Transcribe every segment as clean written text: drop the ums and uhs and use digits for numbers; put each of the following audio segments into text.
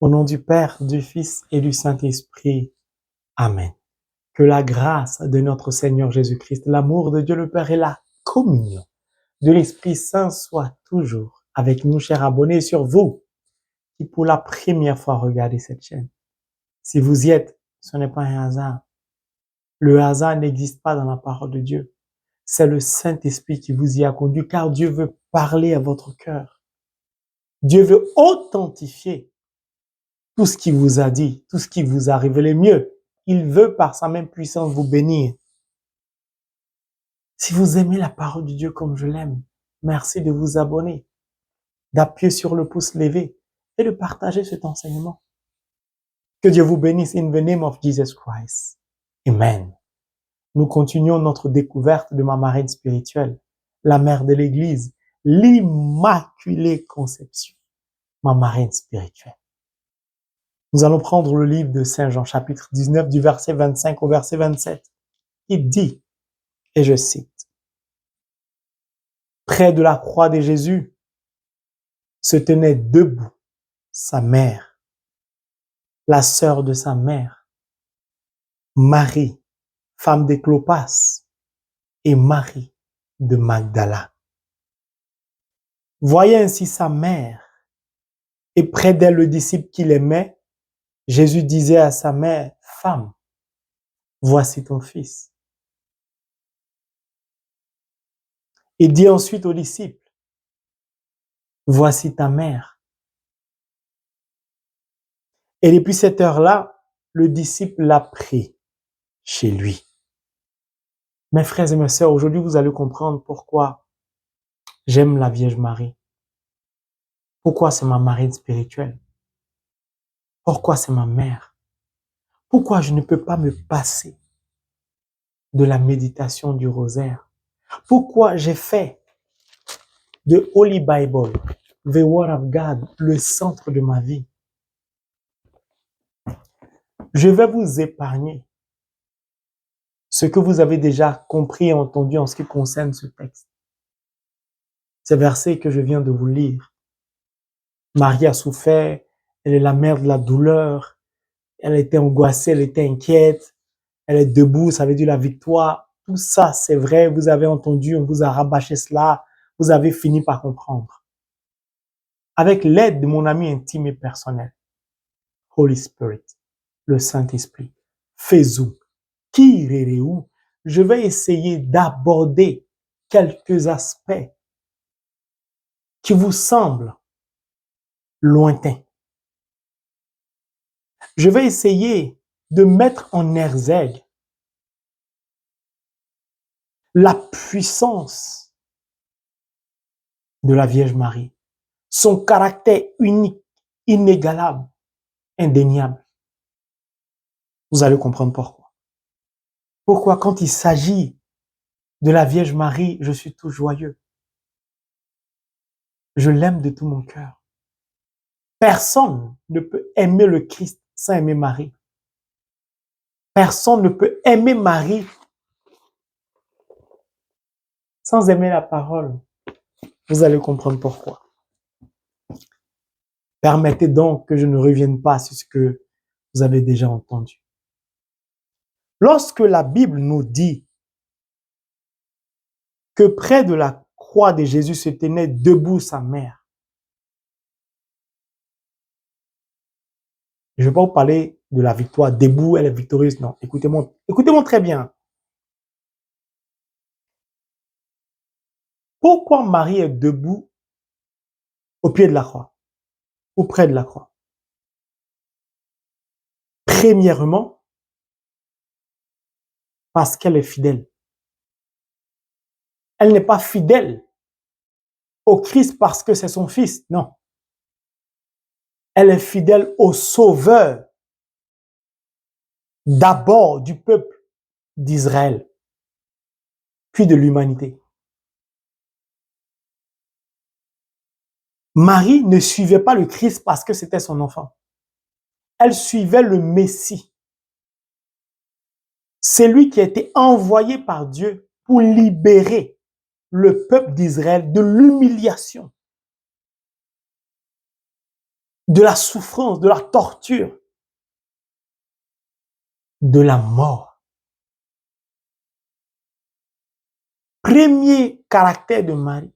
Au nom du Père, du Fils et du Saint-Esprit. Amen. Que la grâce de notre Seigneur Jésus-Christ, l'amour de Dieu le Père et la communion de l'Esprit Saint soient toujours avec nous, chers abonnés, sur vous qui pour la première fois regardez cette chaîne. Si vous y êtes, ce n'est pas un hasard. Le hasard n'existe pas dans la parole de Dieu. C'est le Saint-Esprit qui vous y a conduit, car Dieu veut parler à votre cœur. Dieu veut authentifier tout ce qu'il vous a dit, tout ce qui vous a révélé mieux. Il veut par sa même puissance vous bénir. Si vous aimez la parole de Dieu comme je l'aime, merci de vous abonner, d'appuyer sur le pouce levé et de partager cet enseignement. Que Dieu vous bénisse in the name of Jesus Christ. Amen. Nous continuons notre découverte de ma marraine spirituelle, la mère de l'Église, l'Immaculée Conception, ma marraine spirituelle. Nous allons prendre le livre de Saint Jean, chapitre 19, du verset 25 au verset 27. Il dit, et je cite, « Près de la croix de Jésus se tenait debout sa mère, la sœur de sa mère, Marie, femme de Clopas, et Marie de Magdala. Voyant ainsi sa mère et près d'elle le disciple qu'il aimait, Jésus disait à sa mère, « Femme, voici ton fils. » Il dit ensuite au disciple, « Voici ta mère. » Et depuis cette heure-là, le disciple l'a pris chez lui. Mes frères et mes sœurs, aujourd'hui, vous allez comprendre pourquoi j'aime la Vierge Marie. Pourquoi c'est ma marraine spirituelle. Pourquoi c'est ma mère. Pourquoi je ne peux pas me passer de la méditation du rosaire. Pourquoi j'ai fait de Holy Bible, the Word of God, le centre de ma vie. Je vais vous épargner ce que vous avez déjà compris et entendu en ce qui concerne ce texte. Ces versets que je viens de vous lire. Marie a souffert, elle est la mère de la douleur, elle était angoissée, elle était inquiète, elle est debout, ça veut dire la victoire. Tout ça, c'est vrai, vous avez entendu, on vous a rabâché cela, vous avez fini par comprendre. Avec l'aide de mon ami intime et personnel, Holy Spirit, le Saint-Esprit, Fezou, Kirereu, je vais essayer d'aborder quelques aspects qui vous semblent lointains. Je vais essayer de mettre en exergue la puissance de la Vierge Marie, son caractère unique, inégalable, indéniable. Vous allez comprendre pourquoi. Pourquoi quand il s'agit de la Vierge Marie, je suis tout joyeux. Je l'aime de tout mon cœur. Personne ne peut aimer le Christ sans aimer Marie. Personne ne peut aimer Marie sans aimer la parole. Vous allez comprendre pourquoi. Permettez donc que je ne revienne pas sur ce que vous avez déjà entendu. Lorsque la Bible nous dit que près de la croix de Jésus se tenait debout sa mère, je ne vais pas vous parler de la victoire, debout, elle est victorieuse, non. Écoutez-moi très bien. Pourquoi Marie est debout au pied de la croix, ou près de la croix? Premièrement, parce qu'elle est fidèle. Elle n'est pas fidèle au Christ parce que c'est son fils, non. Elle est fidèle au Sauveur, d'abord du peuple d'Israël, puis de l'humanité. Marie ne suivait pas le Christ parce que c'était son enfant. Elle suivait le Messie. C'est lui qui a été envoyé par Dieu pour libérer le peuple d'Israël de l'humiliation. de la souffrance, de la torture, de la mort. Premier caractère de Marie,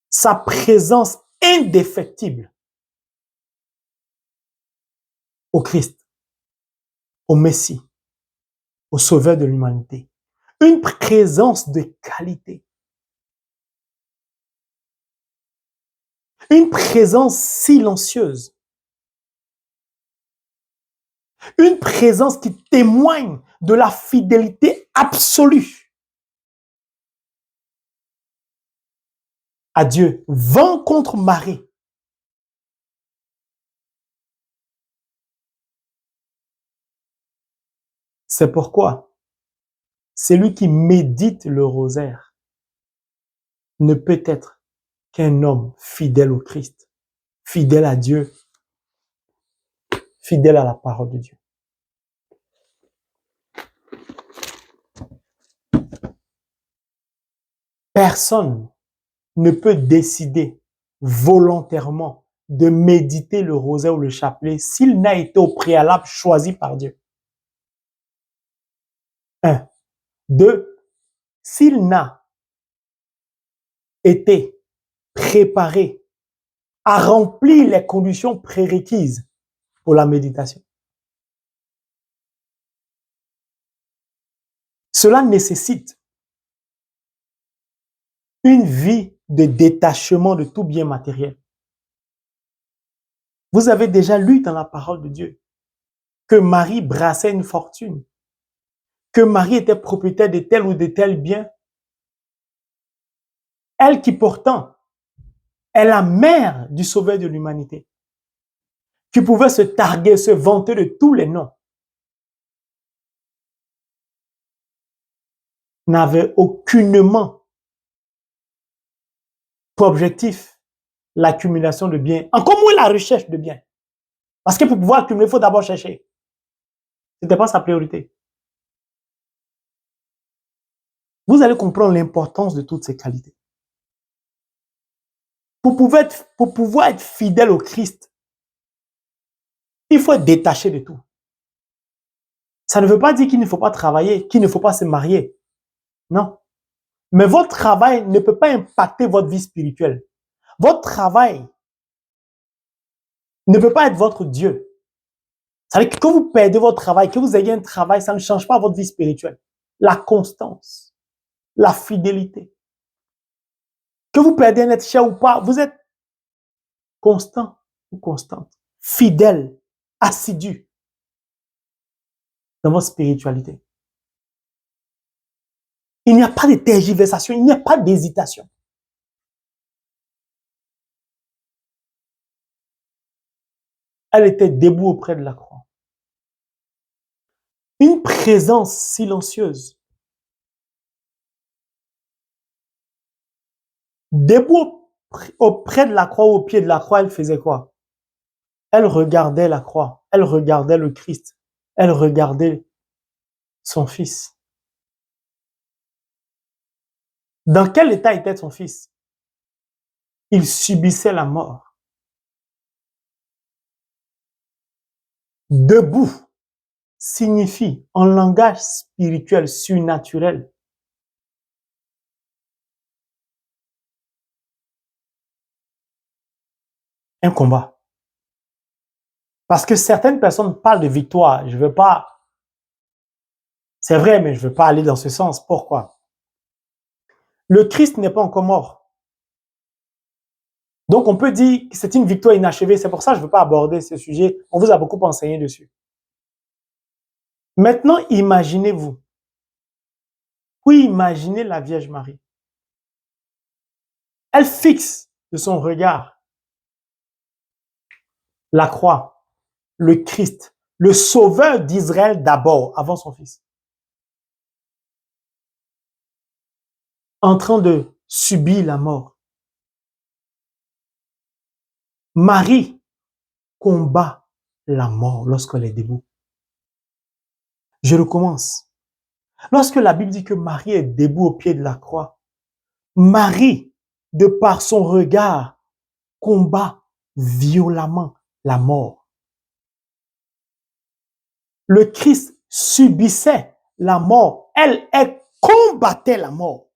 sa présence indéfectible au Christ, au Messie, au Sauveur de l'humanité. Une présence de qualité. Une présence silencieuse. Une présence qui témoigne de la fidélité absolue à Dieu. Vent contre marée. C'est pourquoi celui qui médite le rosaire ne peut être qu'un homme fidèle au Christ, fidèle à Dieu, fidèle à la parole de Dieu. Personne ne peut décider volontairement de méditer le rosaire ou le chapelet s'il n'a été au préalable choisi par Dieu. 1. 2. S'il n'a été préparé à remplir les conditions prérequises pour la méditation. Cela nécessite une vie de détachement de tout bien matériel. Vous avez déjà lu dans la parole de Dieu que Marie brassait une fortune, que Marie était propriétaire de tel ou de tel bien. Elle qui pourtant est la mère du Sauveur de l'humanité, qui pouvait se targuer, se vanter de tous les noms, n'avait aucunement pour objectif l'accumulation de biens, encore moins la recherche de biens. Parce que pour pouvoir accumuler, il faut d'abord chercher. Ce n'était pas sa priorité. Vous allez comprendre l'importance de toutes ces qualités. Pour pouvoir être fidèle au Christ, il faut être détaché de tout. Ça ne veut pas dire qu'il ne faut pas travailler, qu'il ne faut pas se marier. Non. Mais votre travail ne peut pas impacter votre vie spirituelle. Votre travail ne peut pas être votre Dieu. Ça veut dire que quand vous perdez votre travail, que vous ayez un travail, ça ne change pas votre vie spirituelle. La constance, la fidélité. Que vous perdez un être cher ou pas, vous êtes constant ou constante, fidèle, assidu dans votre spiritualité. Il n'y a pas de tergiversation, il n'y a pas d'hésitation. Elle était debout auprès de la croix. Une présence silencieuse. Debout auprès de la croix, au pied de la croix, elle faisait quoi? Elle regardait la croix, elle regardait le Christ, elle regardait son fils. Dans quel état était son fils? Il subissait la mort. Debout signifie, en langage spirituel, surnaturel, un combat. Parce que certaines personnes parlent de victoire. Je ne veux pas... C'est vrai, mais je ne veux pas aller dans ce sens. Pourquoi? Le Christ n'est pas encore mort. Donc, on peut dire que c'est une victoire inachevée. C'est pour ça que je ne veux pas aborder ce sujet. On vous a beaucoup enseigné dessus. Maintenant, imaginez-vous. Oui, imaginez la Vierge Marie. Elle fixe de son regard la croix, le Christ, le sauveur d'Israël d'abord, avant son fils. En train de subir la mort. Marie combat la mort lorsqu'elle est debout. Je recommence. Lorsque la Bible dit que Marie est debout au pied de la croix, Marie, de par son regard, combat violemment la mort. Le Christ subissait la mort. Elle combattait la mort.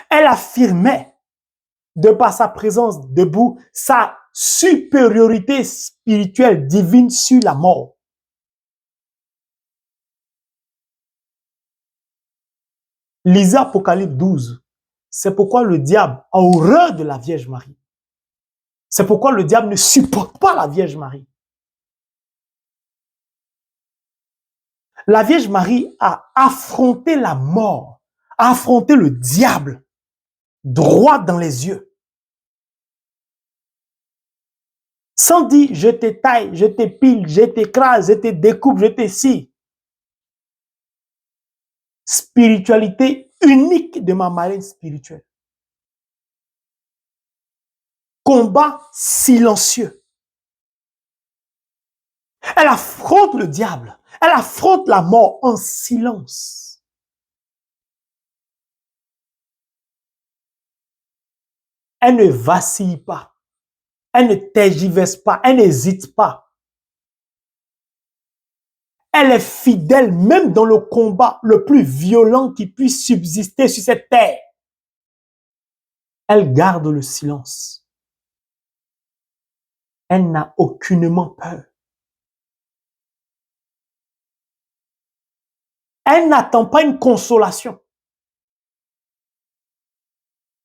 Elle affirmait, de par sa présence debout, sa supériorité spirituelle divine sur la mort. Lisez Apocalypse 12. C'est pourquoi le diable a horreur de la Vierge Marie. C'est pourquoi le diable ne supporte pas la Vierge Marie. La Vierge Marie a affronté la mort, a affronté le diable, droit dans les yeux. Sans dire, je t'étaille, je t'épile, je t'écrase, je te découpe, je te scie. Spiritualité unique de ma marraine spirituelle. Combat silencieux. Elle affronte le diable. Elle affronte la mort en silence. Elle ne vacille pas. Elle ne tergiverse pas. Elle n'hésite pas. Elle est fidèle même dans le combat le plus violent qui puisse subsister sur cette terre. Elle garde le silence. Elle n'a aucunement peur. Elle n'attend pas une consolation.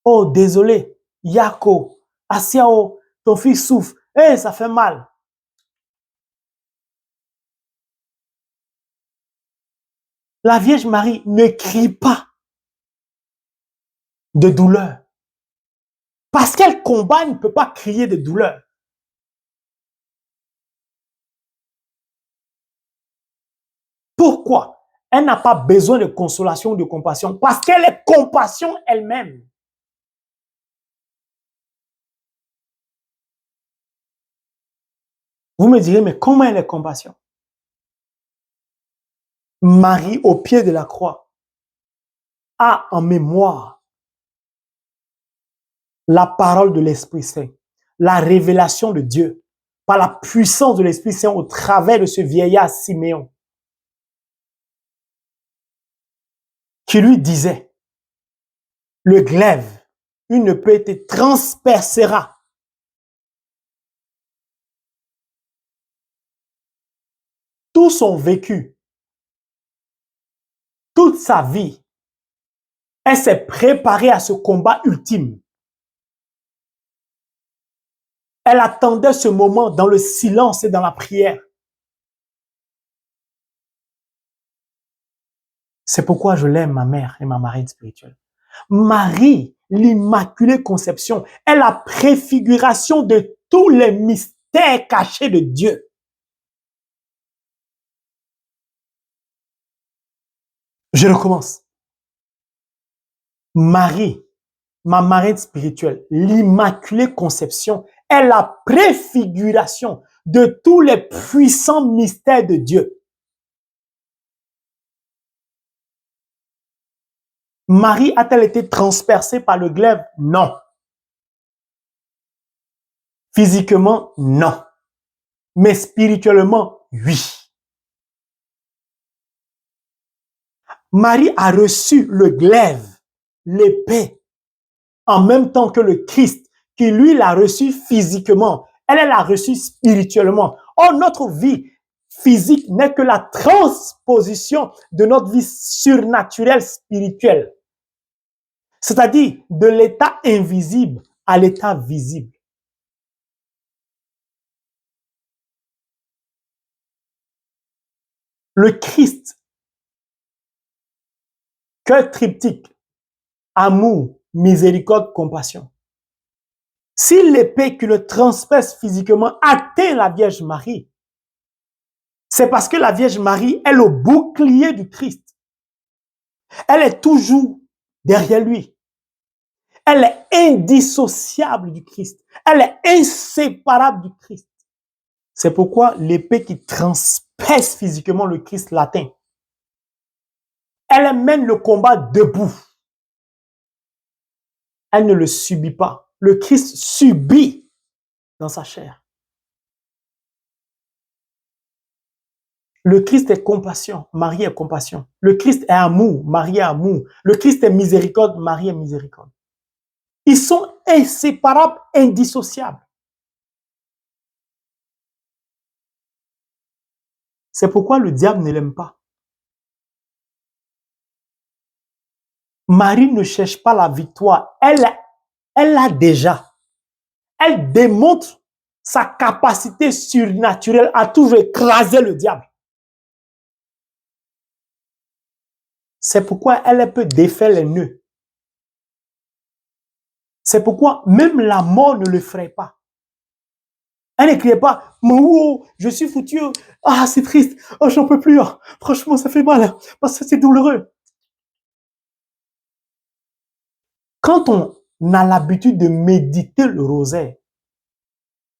Oh, désolé, Yako, Asiao, ton fils souffre. Eh, ça fait mal. La Vierge Marie ne crie pas de douleur. Parce qu'elle combat, elle ne peut pas crier de douleur. Pourquoi? Elle n'a pas besoin de consolation ou de compassion parce qu'elle est compassion elle-même. Vous me direz, mais comment elle est compassion? Marie, au pied de la croix, a en mémoire la parole de l'Esprit Saint, la révélation de Dieu, par la puissance de l'Esprit Saint au travers de ce vieillard Siméon, qui lui disait, le glaive, une épée te transpercera. Tout son vécu, toute sa vie, elle s'est préparée à ce combat ultime. Elle attendait ce moment dans le silence et dans la prière. C'est pourquoi je l'aime, ma mère et ma marraine spirituelle. Marie, l'Immaculée Conception, est la préfiguration de tous les mystères cachés de Dieu. Je recommence. Marie, ma marraine spirituelle, l'Immaculée Conception, est la préfiguration de tous les puissants mystères de Dieu. Marie a-t-elle été transpercée par le glaive? Non. Physiquement, non. Mais spirituellement, oui. Marie a reçu le glaive, l'épée, en même temps que le Christ, qui lui l'a reçu physiquement. Elle l'a reçu spirituellement. Or, notre vie physique n'est que la transposition de notre vie surnaturelle spirituelle. C'est-à-dire de l'état invisible à l'état visible. Le Christ, cœur triptyque, amour, miséricorde, compassion. Si l'épée qui le transperce physiquement atteint la Vierge Marie, c'est parce que la Vierge Marie est le bouclier du Christ. Elle est toujours derrière lui. Elle est indissociable du Christ. Elle est inséparable du Christ. C'est pourquoi l'épée qui transperce physiquement le Christ l'atteint. Elle mène le combat debout. Elle ne le subit pas. Le Christ subit dans sa chair. Le Christ est compassion, Marie est compassion. Le Christ est amour, Marie est amour. Le Christ est miséricorde, Marie est miséricorde. Ils sont inséparables, indissociables. C'est pourquoi le diable ne l'aime pas. Marie ne cherche pas la victoire. Elle l'a déjà. Elle démontre sa capacité surnaturelle à toujours écraser le diable. C'est pourquoi elle peut défaire les nœuds. C'est pourquoi même la mort ne le ferait pas. Elle ne criait pas, oh, je suis foutu, ah c'est triste, oh j'en peux plus, oh, franchement ça fait mal, parce que c'est douloureux. Quand on a l'habitude de méditer le rosaire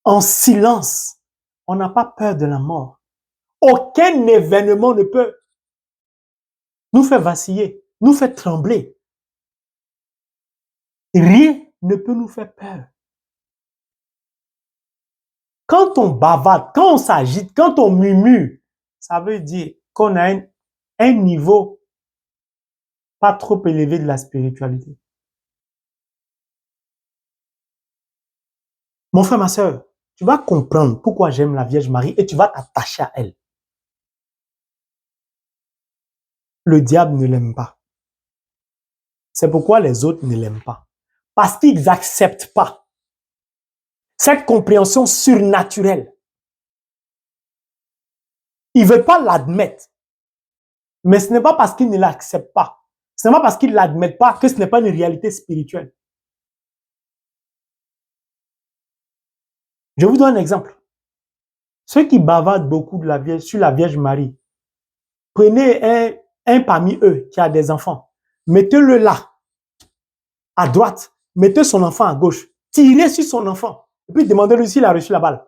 en silence, on n'a pas peur de la mort. Aucun événement ne peut nous faire vaciller, nous faire trembler. Rien ne peut nous faire peur. Quand on bavarde, quand on s'agite, quand on murmure, ça veut dire qu'on a un niveau pas trop élevé de la spiritualité. Mon frère, ma soeur, tu vas comprendre pourquoi j'aime la Vierge Marie et tu vas t'attacher à elle. Le diable ne l'aime pas. C'est pourquoi les autres ne l'aiment pas. Parce qu'ils n'acceptent pas cette compréhension surnaturelle. Ils ne veulent pas l'admettre. Mais ce n'est pas parce qu'ils ne l'acceptent pas. Ce n'est pas parce qu'ils ne l'admettent pas que ce n'est pas une réalité spirituelle. Je vous donne un exemple. Ceux qui bavardent beaucoup de la Vierge, sur la Vierge Marie, prenez un parmi eux qui a des enfants, mettez-le là, à droite, mettez son enfant à gauche, tirez sur son enfant, et puis demandez-lui s'il a reçu la balle.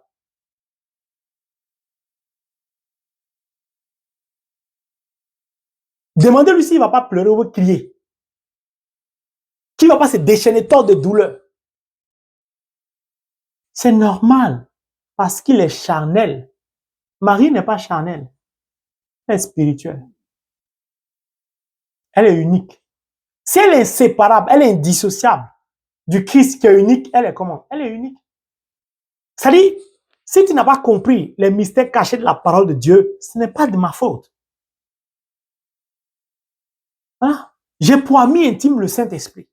Demandez-lui s'il ne va pas pleurer ou crier, qu'il ne va pas se déchaîner tant de douleur. C'est normal, parce qu'il est charnel. Marie n'est pas charnelle, elle est spirituelle. Elle est unique. Si elle est inséparable, elle est indissociable du Christ qui est unique, elle est comment? Elle est unique. C'est-à-dire, si tu n'as pas compris les mystères cachés de la parole de Dieu, ce n'est pas de ma faute. Hein? J'ai pour ami intime le Saint-Esprit.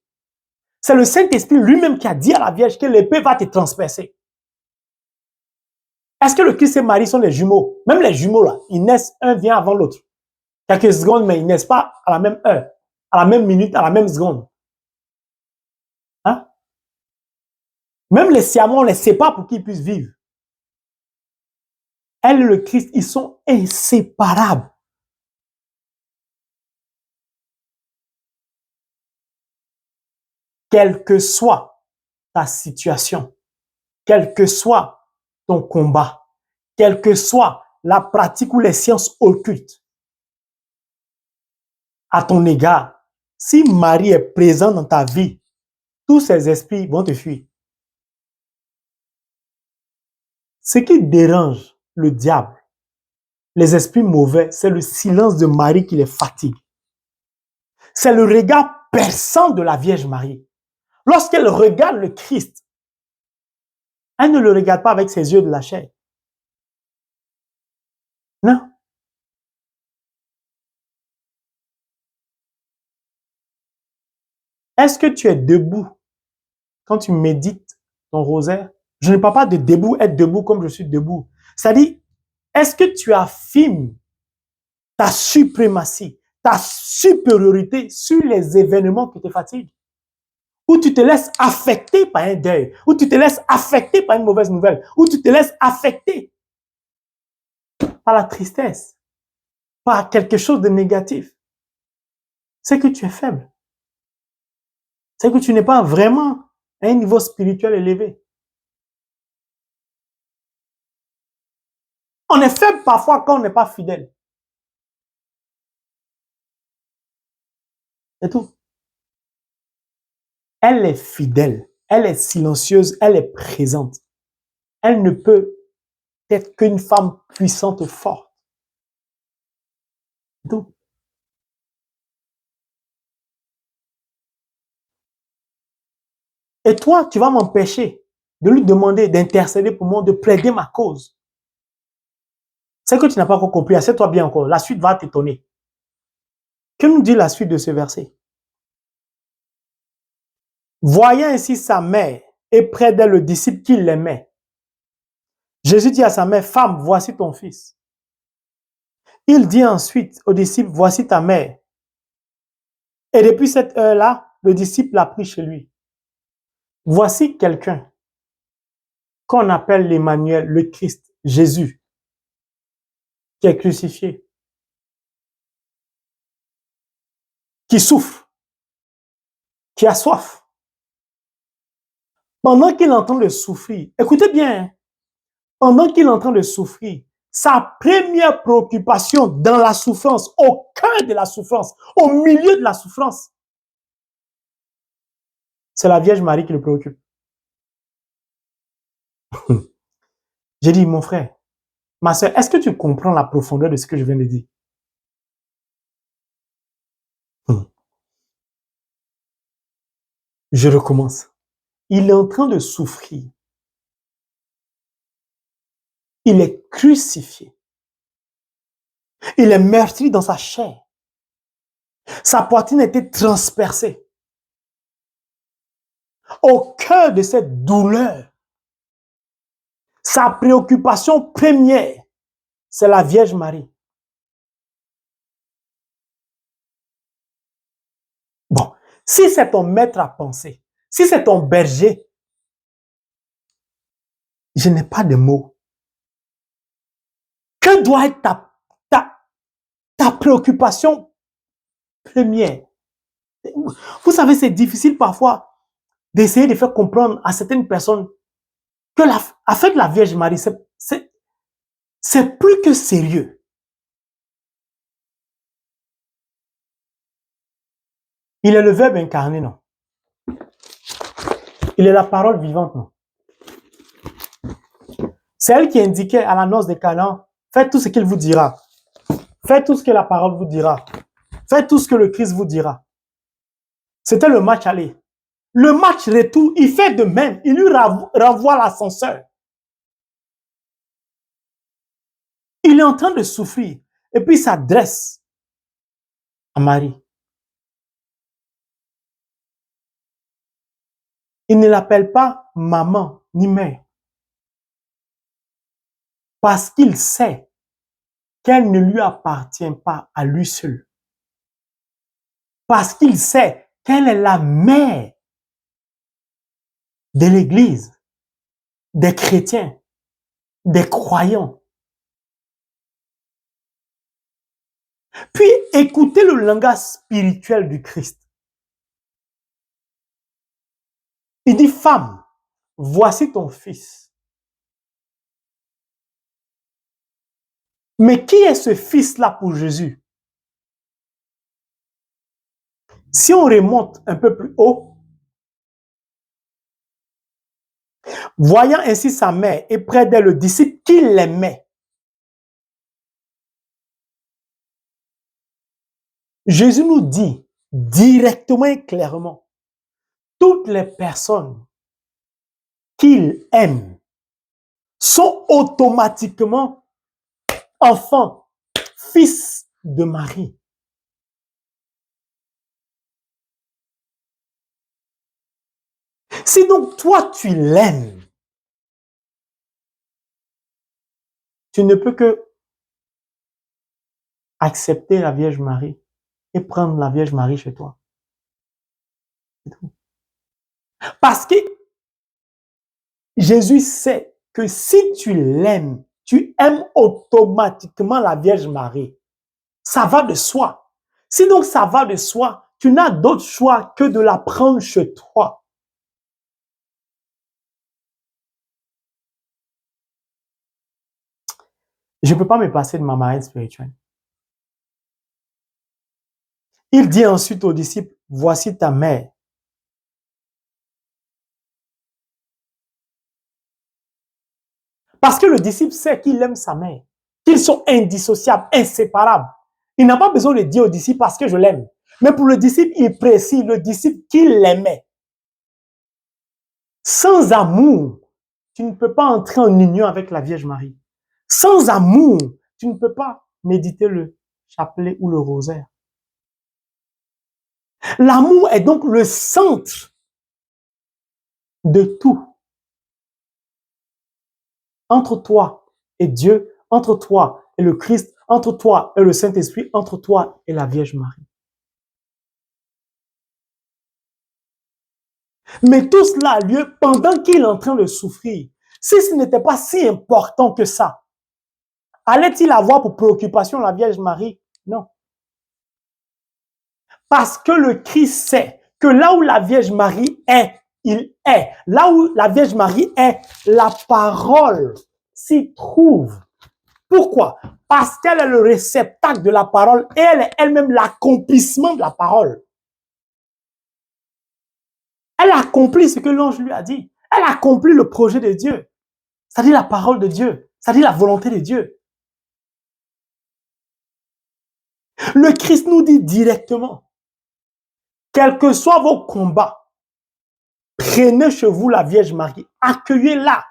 C'est le Saint-Esprit lui-même qui a dit à la Vierge que l'épée va te transpercer. Est-ce que le Christ et Marie sont des jumeaux? Même les jumeaux, là, ils naissent, un vient avant l'autre. Quelques secondes, mais ils naissent pas à la même heure, à la même minute, à la même seconde. Hein? Même les siamons, on ne les sépare pour qu'ils puissent vivre. Elle et le Christ, ils sont inséparables. Quelle que soit ta situation, quel que soit ton combat, quelle que soit la pratique ou les sciences occultes à ton égard, si Marie est présente dans ta vie, tous ces esprits vont te fuir. Ce qui dérange le diable, les esprits mauvais, c'est le silence de Marie qui les fatigue. C'est le regard perçant de la Vierge Marie. Lorsqu'elle regarde le Christ, elle ne le regarde pas avec ses yeux de la chair. Non. Est-ce que tu es debout quand tu médites ton rosaire? Je ne parle pas de debout, être debout comme je suis debout. C'est-à-dire, est-ce que tu affirmes ta suprématie, ta supériorité sur les événements qui te fatiguent? Ou tu te laisses affecter par un deuil, ou tu te laisses affecter par une mauvaise nouvelle, ou tu te laisses affecter par la tristesse, par quelque chose de négatif? C'est que tu es faible. C'est que tu n'es pas vraiment à un niveau spirituel élevé. On est faible parfois quand on n'est pas fidèle. C'est tout. Elle est fidèle, elle est silencieuse, elle est présente. Elle ne peut être qu'une femme puissante, forte. Donc, et toi, tu vas m'empêcher de lui demander d'intercéder pour moi, de plaider ma cause. C'est que tu n'as pas encore compris. Assieds-toi bien encore. La suite va t'étonner. Que nous dit la suite de ce verset? Voyant ainsi sa mère et près d'elle le disciple qui l'aimait, Jésus dit à sa mère, femme, voici ton fils. Il dit ensuite au disciple, voici ta mère. Et depuis cette heure-là, le disciple l'a pris chez lui. Voici quelqu'un qu'on appelle l'Emmanuel, le Christ, Jésus, qui est crucifié, qui souffre, qui a soif. Pendant qu'il est en train de souffrir, écoutez bien, hein, pendant qu'il est en train de souffrir, sa première préoccupation dans la souffrance, au cœur de la souffrance, au milieu de la souffrance, c'est la Vierge Marie qui le préoccupe. J'ai dit, mon frère, ma soeur, est-ce que tu comprends la profondeur de ce que je viens de dire? Je recommence. Il est en train de souffrir. Il est crucifié. Il est meurtri dans sa chair. Sa poitrine a été transpercée. Au cœur de cette douleur, sa préoccupation première, c'est la Vierge Marie. Bon, si c'est ton maître à penser, si c'est ton berger, je n'ai pas de mots. Que doit être ta préoccupation première? Vous savez, c'est difficile parfois d'essayer de faire comprendre à certaines personnes que avec la Vierge Marie, c'est plus que sérieux. Il est le Verbe incarné, non? Il est la parole vivante, non? C'est elle qui indiquait à la noce de Canaan, faites tout ce qu'il vous dira. Faites tout ce que la parole vous dira. Faites tout ce que le Christ vous dira. C'était le match aller. Le match retour, il fait de même. Il lui renvoie l'ascenseur. Il est en train de souffrir. Et puis il s'adresse à Marie. Il ne l'appelle pas maman ni mère. Parce qu'il sait qu'elle ne lui appartient pas à lui seul. Parce qu'il sait qu'elle est la mère de l'Église, des chrétiens, des croyants. Puis écoutez le langage spirituel du Christ. Il dit, femme, voici ton fils. Mais qui est ce fils-là pour Jésus? Si on remonte un peu plus haut, voyant ainsi sa mère et près d'elle le disciple qui l'aimait, Jésus nous dit directement et clairement, toutes les personnes qu'il aime sont automatiquement enfants, fils de Marie. Si donc toi tu l'aimes, tu ne peux que accepter la Vierge Marie et prendre la Vierge Marie chez toi. Parce que Jésus sait que si tu l'aimes, tu aimes automatiquement la Vierge Marie. Ça va de soi. Si donc ça va de soi, tu n'as d'autre choix que de la prendre chez toi. Je ne peux pas me passer de ma marraine spirituelle. Il dit ensuite aux disciples, voici ta mère. Parce que le disciple sait qu'il aime sa mère, qu'ils sont indissociables, inséparables. Il n'a pas besoin de dire au disciple parce que je l'aime. Mais pour le disciple, il précise le disciple qu'il l'aimait. Sans amour, tu ne peux pas entrer en union avec la Vierge Marie. Sans amour, tu ne peux pas méditer le chapelet ou le rosaire. L'amour est donc le centre de tout. Entre toi et Dieu, entre toi et le Christ, entre toi et le Saint-Esprit, entre toi et la Vierge Marie. Mais tout cela a lieu pendant qu'il est en train de souffrir. Si ce n'était pas si important que ça, allait-il avoir pour préoccupation la Vierge Marie? Non. Parce que le Christ sait que là où la Vierge Marie est, il est. Là où la Vierge Marie est, la parole s'y trouve. Pourquoi? Parce qu'elle est le réceptacle de la parole et elle est elle-même l'accomplissement de la parole. Elle accomplit ce que l'ange lui a dit. Elle accomplit le projet de Dieu. C'est-à-dire la parole de Dieu. C'est-à-dire la volonté de Dieu. Le Christ nous dit directement, quels que soient vos combats, prenez chez vous la Vierge Marie, accueillez-la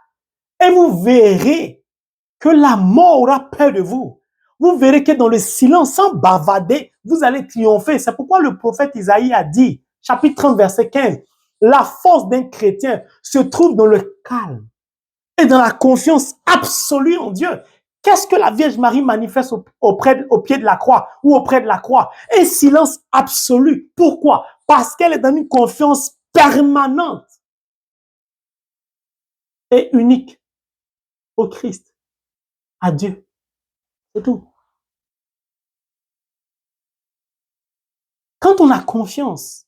et vous verrez que la mort aura peur de vous. Vous verrez que dans le silence, sans bavarder, vous allez triompher. C'est pourquoi le prophète Isaïe a dit, chapitre 30, verset 15, la force d'un chrétien se trouve dans le calme et dans la confiance absolue en Dieu. Qu'est-ce que la Vierge Marie manifeste au pied de la croix ou auprès de la croix? Un silence absolu. Pourquoi? Parce qu'elle est dans une confiance permanente et unique au Christ, à Dieu. C'est tout. Quand on a confiance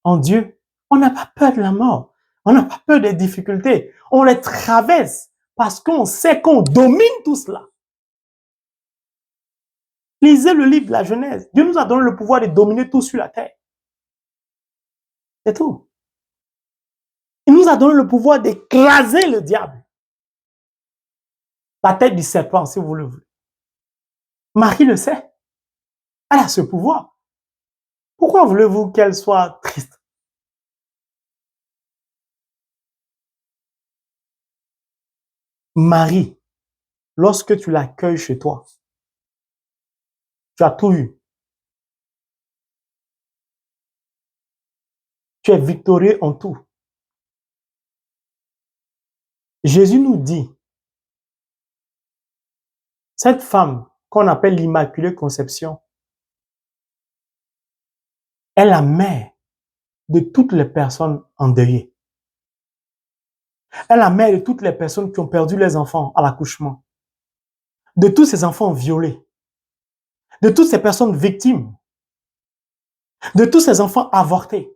en Dieu, on n'a pas peur de la mort. On n'a pas peur des difficultés. On les traverse parce qu'on sait qu'on domine tout cela. Lisez le livre de la Genèse. Dieu nous a donné le pouvoir de dominer tout sur la terre. C'est tout. Il nous a donné le pouvoir d'écraser le diable. La tête du serpent, si vous le voulez. Marie le sait. Elle a ce pouvoir. Pourquoi voulez-vous qu'elle soit triste? Marie, lorsque tu l'accueilles chez toi, tu as tout eu. Tu es victorieux en tout. Jésus nous dit, cette femme qu'on appelle l'Immaculée Conception est la mère de toutes les personnes endeuillées. Elle est la mère de toutes les personnes qui ont perdu les enfants à l'accouchement, de tous ces enfants violés, de toutes ces personnes victimes, de tous ces enfants avortés,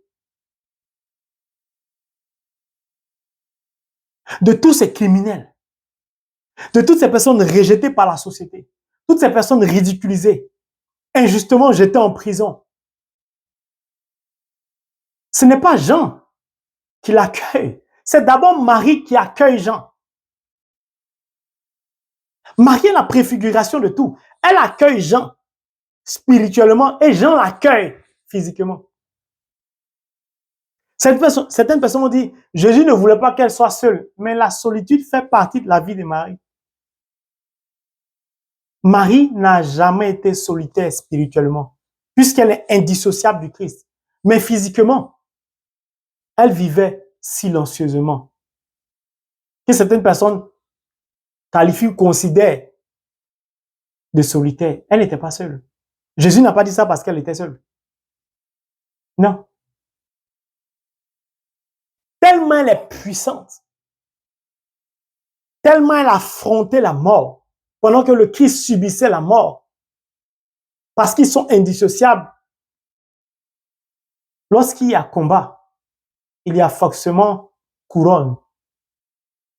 de tous ces criminels, de toutes ces personnes rejetées par la société, toutes ces personnes ridiculisées, injustement jetées en prison. Ce n'est pas Jean qui l'accueille, c'est d'abord Marie qui accueille Jean. Marie est la préfiguration de tout. Elle accueille Jean spirituellement et Jean l'accueille physiquement. Certaines personnes ont dit, Jésus ne voulait pas qu'elle soit seule, mais la solitude fait partie de la vie de Marie. Marie n'a jamais été solitaire spirituellement, puisqu'elle est indissociable du Christ. Mais physiquement, elle vivait silencieusement. Que certaines personnes qualifient ou considèrent de solitaire. Elle n'était pas seule. Jésus n'a pas dit ça parce qu'elle était seule. Non. Tellement elle est puissante, tellement elle a affronté la mort, pendant que le Christ subissait la mort, parce qu'ils sont indissociables. Lorsqu'il y a combat, il y a forcément couronne.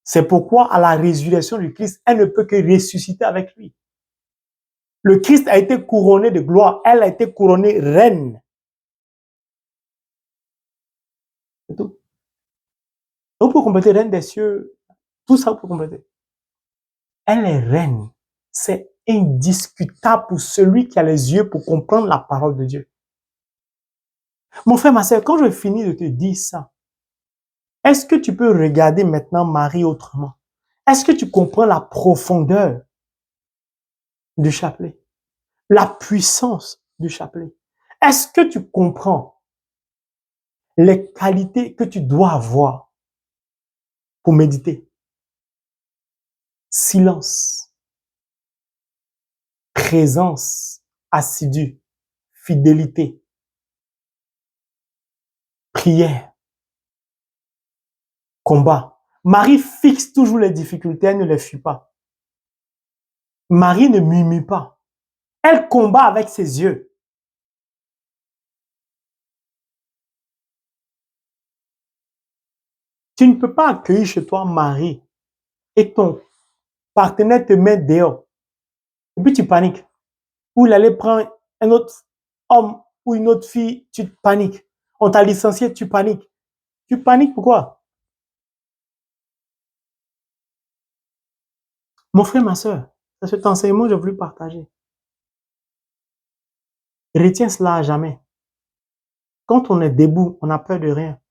C'est pourquoi à la résurrection du Christ, elle ne peut que ressusciter avec lui. Le Christ a été couronné de gloire, elle a été couronnée reine. C'est tout. Vous pouvez compléter reine des cieux, tout ça vous pouvez compléter. Elle est reine. C'est indiscutable pour celui qui a les yeux pour comprendre la parole de Dieu. Mon frère, ma soeur, quand je finis de te dire ça, est-ce que tu peux regarder maintenant Marie autrement? Est-ce que tu comprends la profondeur du chapelet? La puissance du chapelet? Est-ce que tu comprends les qualités que tu dois avoir pour méditer? Silence, présence assidue, fidélité, prière, combat. Marie fixe toujours les difficultés, elle ne les fuit pas. Marie ne murmure pas. Elle combat avec ses yeux. Tu ne peux pas accueillir chez toi Marie et ton partenaire te met dehors. Et puis tu paniques. Ou il allait prendre un autre homme ou une autre fille, tu paniques. On t'a licencié, tu paniques. Tu paniques pourquoi? Mon frère, ma soeur, c'est cet enseignement que j'ai voulu partager. Retiens cela à jamais. Quand on est debout, on n'a peur de rien.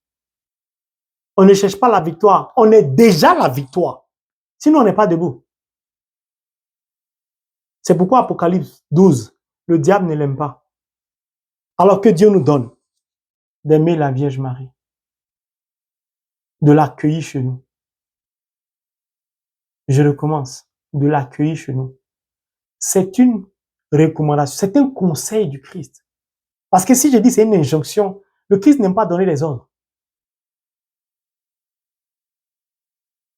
On ne cherche pas la victoire, on est déjà la victoire. Sinon, on n'est pas debout. C'est pourquoi Apocalypse 12, le diable ne l'aime pas. Alors que Dieu nous donne d'aimer la Vierge Marie, de l'accueillir chez nous. Je recommence, de l'accueillir chez nous. C'est une recommandation, c'est un conseil du Christ. Parce que si je dis c'est une injonction, le Christ n'aime pas donner les ordres.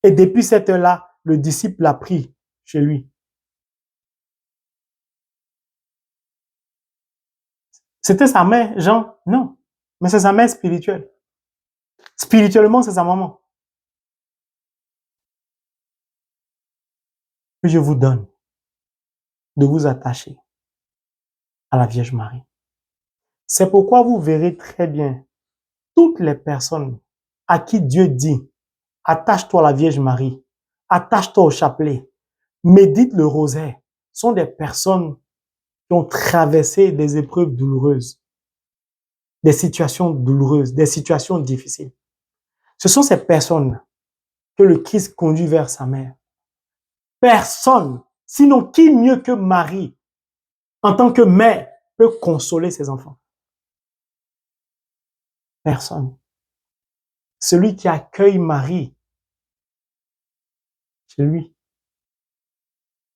Et depuis cette heure-là, le disciple l'a pris chez lui. C'était sa mère, Jean? Non. Mais c'est sa mère spirituelle. Spirituellement, c'est sa maman. Que je vous donne de vous attacher à la Vierge Marie. C'est pourquoi vous verrez très bien toutes les personnes à qui Dieu dit « Attache-toi à la Vierge Marie, attache-toi au chapelet, médite le rosaire » sont des personnes qui ont traversé des épreuves douloureuses, des situations douloureuses, des situations difficiles. Ce sont ces personnes que le Christ conduit vers sa mère. Personne, sinon qui mieux que Marie, en tant que mère, peut consoler ses enfants? Personne. Celui qui accueille Marie chez lui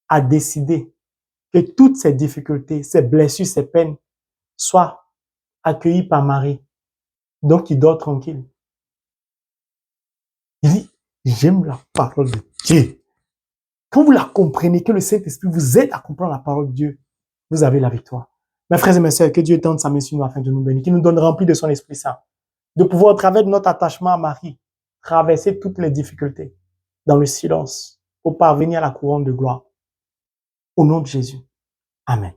a décidé que toutes ces difficultés, ces blessures, ces peines soient accueillies par Marie. Donc, il dort tranquille. Il dit, j'aime la parole de Dieu. Quand vous la comprenez, que le Saint-Esprit vous aide à comprendre la parole de Dieu, vous avez la victoire. Mes frères et mes sœurs, que Dieu tende sa main sur nous afin de nous bénir, qu'il nous donne rempli de son Esprit Saint, de pouvoir, au travers de notre attachement à Marie, traverser toutes les difficultés dans le silence pour parvenir à la couronne de gloire. Au nom de Jésus. Amen.